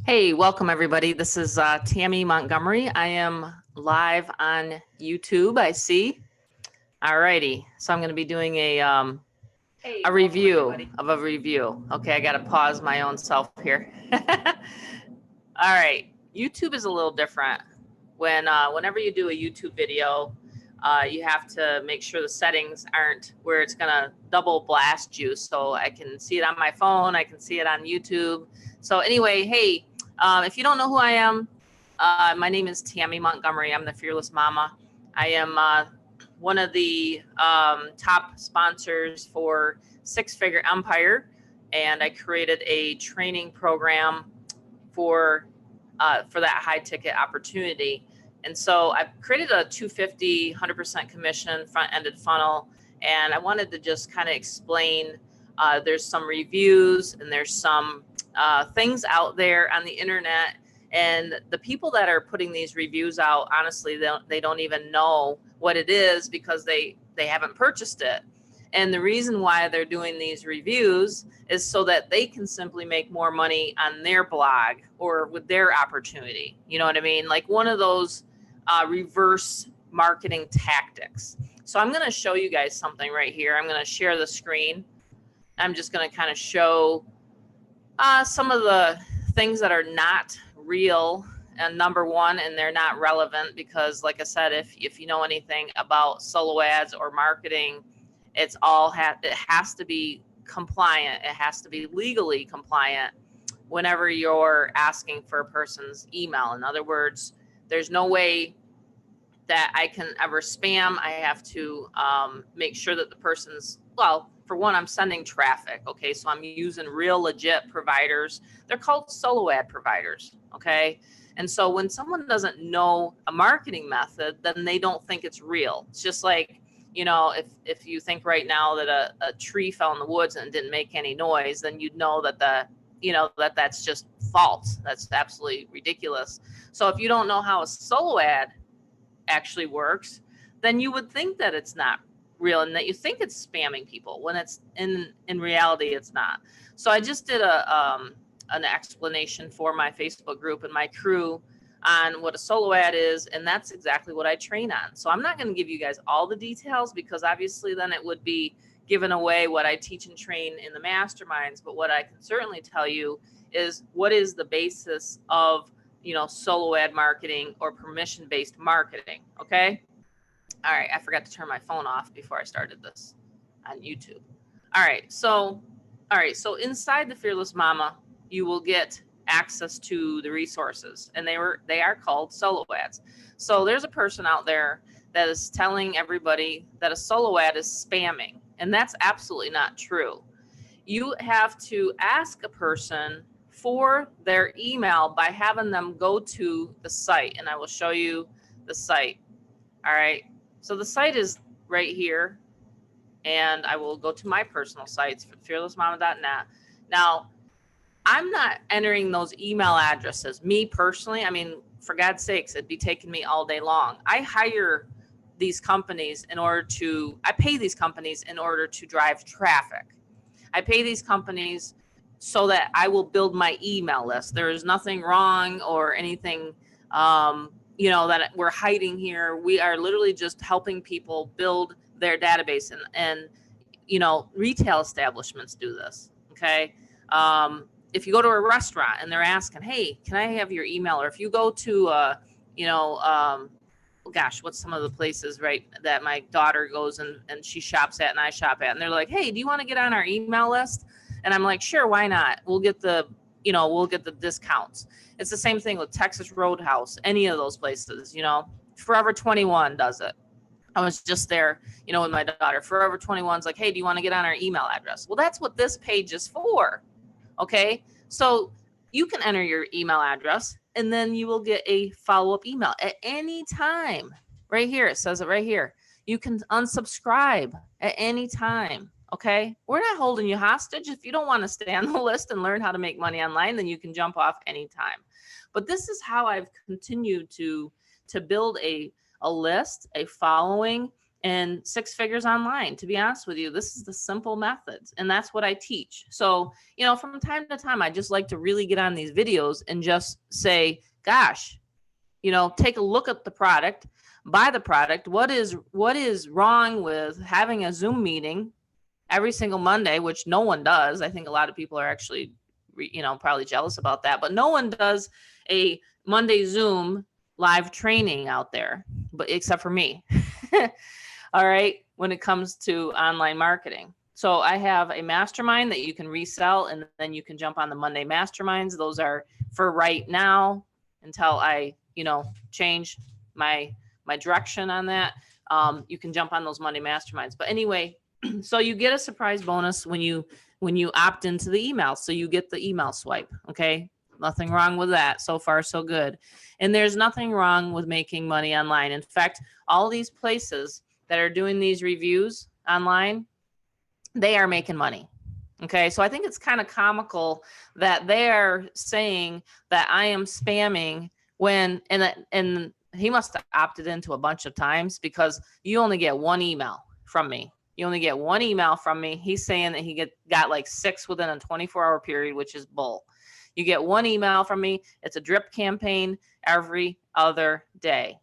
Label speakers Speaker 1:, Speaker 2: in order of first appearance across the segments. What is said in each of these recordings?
Speaker 1: Hey, welcome everybody. This is Tammy Montgomery. I am live on YouTube, I see. All righty. So I'm going to be doing a review of a review. Okay, I got to pause my own self here. All right. YouTube is a little different. Whenever you do a YouTube video, you have to make sure the settings aren't where it's going to double blast you. So I can see it on my phone. I can see it on YouTube. So anyway, hey, if you don't know who I am, my name is Tammy Montgomery. I'm the Fearless Momma. I am one of the top sponsors for Six Figure Empire, and I created a training program for that high ticket opportunity. And so I've created a 250, 100% commission front-ended funnel, and I wanted to just kind of explain. There's some reviews and there's some things out there on the internet, and the people that are putting these reviews out, honestly, they don't even know what it is because they haven't purchased it. And the reason why they're doing these reviews is so that they can simply make more money on their blog or with their opportunity. You know what I mean? Like one of those reverse marketing tactics. So I'm going to show you guys something right here. I'm going to share the screen. I'm just going to kind of show some of the things that are not real, and number one, and they're not relevant because, like I said, if you know anything about solo ads or marketing, it has to be compliant. It has to be legally compliant whenever you're asking for a person's email. In other words, there's no way that I can ever spam. I have to make sure that the person's, well, for one, I'm sending traffic. Okay, so I'm using real legit providers. They're called solo ad providers. Okay, and so when someone doesn't know a marketing method, then they don't think it's real. It's just like, you know, if you think right now that a tree fell in the woods and didn't make any noise, then you'd know that that's just false. That's absolutely ridiculous. So if you don't know how a solo ad actually works, then you would think that it's not real and that you think it's spamming people when it's in reality it's not. So I just did an explanation for my Facebook group and my crew on what a solo ad is, and that's exactly what I train on. So I'm not going to give you guys all the details because obviously then it would be giving away what I teach and train in the masterminds, but what I can certainly tell you is what is the basis of, you know, solo ad marketing or permission based marketing. Okay. All right, I forgot to turn my phone off before I started this on YouTube. All right, so inside the Fearless Momma, you will get access to the resources, and they are called solo ads. So there's a person out there that is telling everybody that a solo ad is spamming, and that's absolutely not true. You have to ask a person for their email by having them go to the site, and I will show you the site. All right. So the site is right here, and I will go to my personal sites, fearlessmomma.net. Now, I'm not entering those email addresses. Me personally, I mean, for God's sakes, it'd be taking me all day long. I hire these companies I pay these companies in order to drive traffic. I pay these companies so that I will build my email list. There is nothing wrong or anything that we're hiding here. We are literally just helping people build their database, and retail establishments do this. Okay. If you go to a restaurant and they're asking, hey, can I have your email? Or if you go to, what's some of the places, right, that my daughter goes and she shops at and I shop at, and they're like, hey, do you want to get on our email list? And I'm like, sure, why not? We'll get the discounts. It's the same thing with Texas Roadhouse, any of those places. Forever 21 does it. I was just there, with my daughter. Forever 21's like, hey, do you want to get on our email address? Well, that's what this page is for. Okay, so you can enter your email address, and then you will get a follow-up email at any time. Right here, it says it right here. You can unsubscribe at any time. Okay, we're not holding you hostage. If you don't want to stay on the list and learn how to make money online, then you can jump off anytime. But this is how I've continued to build a list, a following, and 6 figures online. To be honest with you, this is the simple methods, and that's what I teach. So, you know, from time to time, I just like to really get on these videos and just say, gosh, you know, take a look at the product, buy the product. What is wrong with having a Zoom meeting every single Monday, which no one does? I think a lot of people are actually, you know, probably jealous about that, but no one does a Monday Zoom live training out there, but except for me. All right, when it comes to online marketing. So I have a mastermind that you can resell, and then you can jump on the Monday masterminds. Those are for right now until I, you know, change my direction on that. You can jump on those Monday masterminds. But anyway, so you get a surprise bonus when you opt into the email. So you get the email swipe. Okay, nothing wrong with that. So far, so good. And there's nothing wrong with making money online. In fact, all these places that are doing these reviews online, they are making money. Okay, so I think it's kind of comical that they are saying that I am spamming when, and he must have opted into a bunch of times, because you only get one email from me. You only get one email from me. He's saying that he got like 6 within a 24-hour period, which is bull. You get one email from me. It's a drip campaign every other day.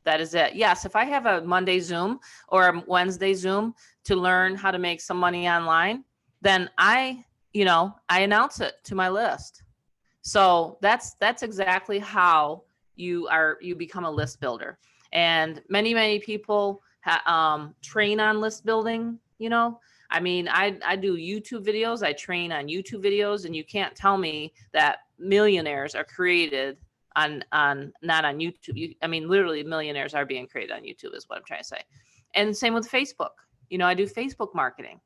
Speaker 1: That is it. Yes, if I have a Monday Zoom or a Wednesday Zoom to learn how to make some money online, then I announce it to my list. So that's exactly how you become a list builder. And many people train on list building. You know, I mean, I do YouTube videos. I train on YouTube videos, and you can't tell me that millionaires are created on not on YouTube. I mean, literally millionaires are being created on YouTube is what I'm trying to say. And same with Facebook. You know, I do Facebook marketing,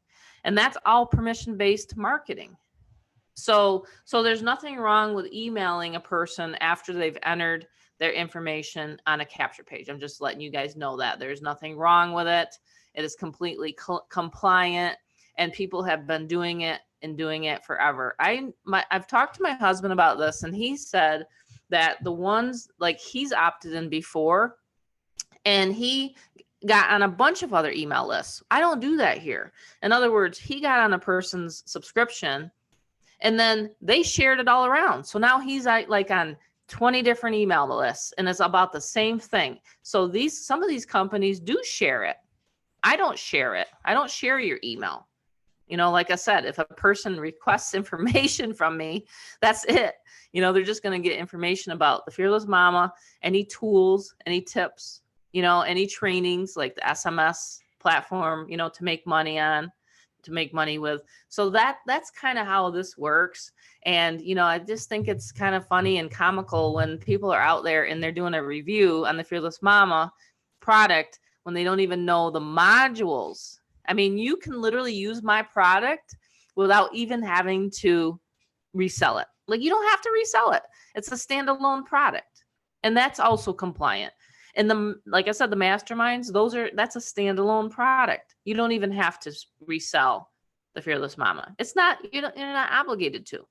Speaker 1: and that's all permission-based marketing. So there's nothing wrong with emailing a person after they've entered their information on a capture page. I'm just letting you guys know that there's nothing wrong with it. It is completely compliant, and people have been doing it forever. I've talked to my husband about this, and he said that the ones like he's opted in before, and he got on a bunch of other email lists. I don't do that here. In other words, he got on a person's subscription, and then they shared it all around. So now he's like on 20 different email lists, and it's about the same thing. So some of these companies do share it. I don't share it. I don't share your email. You know, like I said, if a person requests information from me, that's it. You know, they're just going to get information about the Fearless Momma, any tools, any tips, you know, any trainings like the SMS platform, you know, to make money with. So that's kind of how this works. And, you know, I just think it's kind of funny and comical when people are out there and they're doing a review on the Fearless Momma product when they don't even know the modules. I mean, you can literally use my product without even having to resell it. Like, you don't have to resell it. It's a standalone product. And that's also compliant. And like I said, the masterminds, that's a standalone product. You don't even have to resell the Fearless Momma. It's not, you're not obligated to.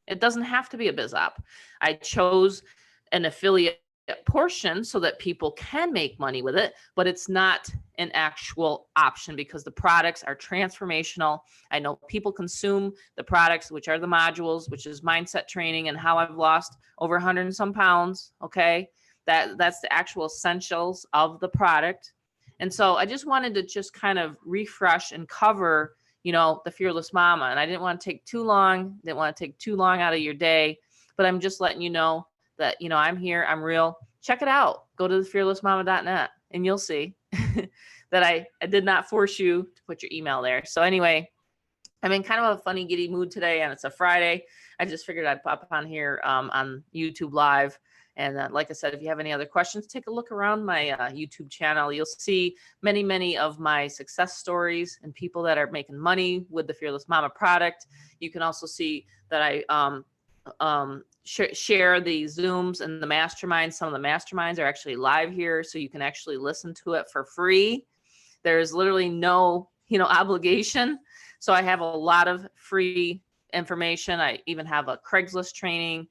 Speaker 1: It doesn't have to be a biz op. I chose an affiliate portion so that people can make money with it, but it's not an actual option because the products are transformational. I know people consume the products, which are the modules, which is mindset training and how I've lost over 100 and some pounds. Okay. That's the actual essentials of the product. And so I just wanted to just kind of refresh and cover, you know, the Fearless Momma. And I didn't want to take too long, out of your day, but I'm just letting you know that, you know, I'm here, I'm real. Check it out. Go to thefearlessmomma.net and you'll see that I did not force you to put your email there. So anyway, I'm in kind of a funny, giddy mood today, and it's a Friday. I just figured I'd pop on here on YouTube Live. And like I said, if you have any other questions, take a look around my YouTube channel. You'll see many of my success stories and people that are making money with the Fearless Momma product. You can also see that I share the Zooms and the masterminds. Some of the masterminds are actually live here, so you can actually listen to it for free. There's literally no, you know, obligation. So I have a lot of free information. I even have a Craigslist training.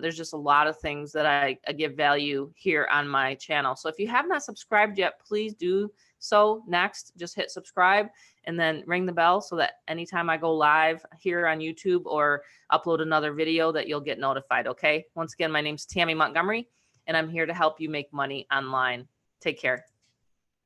Speaker 1: There's just a lot of things that I give value here on my channel. So if you have not subscribed yet, please do So next, just hit subscribe and then ring the bell so that anytime I go live here on YouTube or upload another video that you'll get notified, okay? Once again, my name's Tammy Montgomery, and I'm here to help you make money online. Take care.